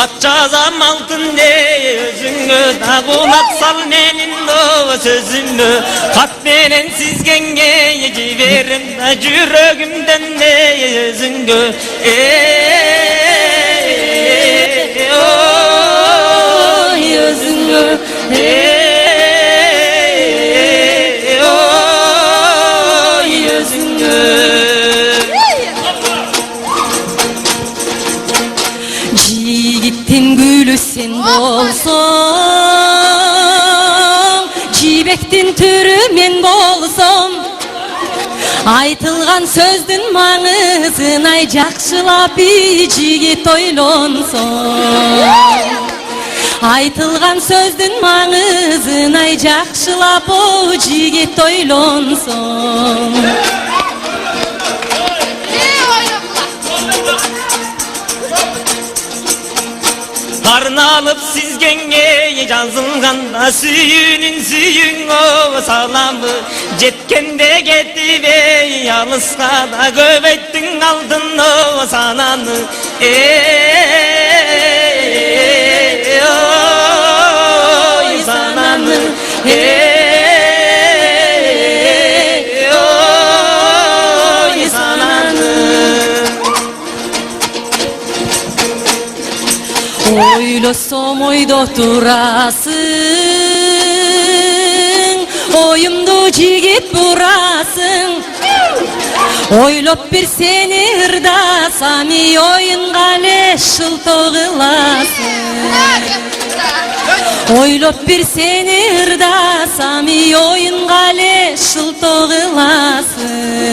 Ат жазам алтын де өзүңө дагы унатсал менин о сөзүмө кат менен сизгенге жиберем да жүрөгүмдөн де өзүңгө ой өзүңгө ой өзүңгө Жигиттин гүлү сен болсоң, жибектин түрү мен болсом, айтылган сөздүн маңызын ай жакшылап жигит ойлонсоң. Айтылган сөздүн маңызын ай жакшылап жигит ойлонсоң. Арналып сизгенге жазылганда сүйүүнүн сүйүң о саламы жеткенде кетибей алыска да көбөйттүң алдын о сананы ой сананы ой сананы Ойлосом ойдо турасың, оюмду жигит бурасың. Ойлоп бир сени ырдасам, оюнга эле шылтоо кыласың. Ойлоп бир сени ырдасам, оюнга эле шылтоо кыласың.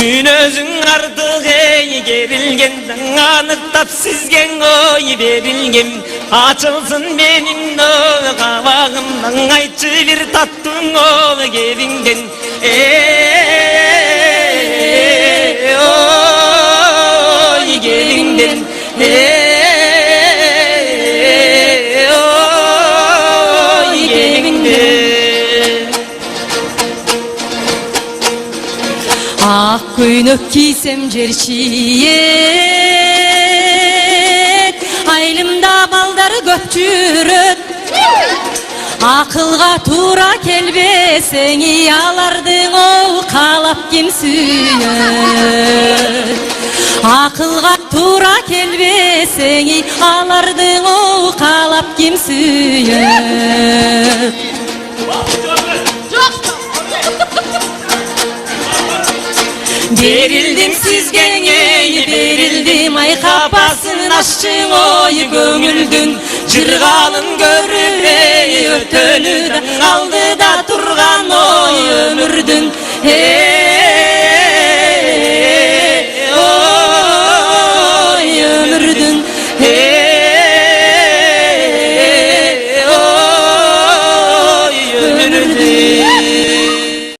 Мүнөзүң артык керилген аныктап сизген ой берилгем ачылсын менин кабагымдан айтчы бир таттың ой кебинген ой кебинген ой кебинген Ак көйнөк кийсем жерчиет, айылымда балдар көп жүрөт. Акылга туура келбесең, алардың ол каалап ким сүйөт. Акылга туура келбесең, алардың ол каалап ким сүйөт. Берилдим сизгене, берилдим ай капасын ашчың ой көңүлдүн жыргалын көрүп өтөлү да алдыда турган ой өмүрдүн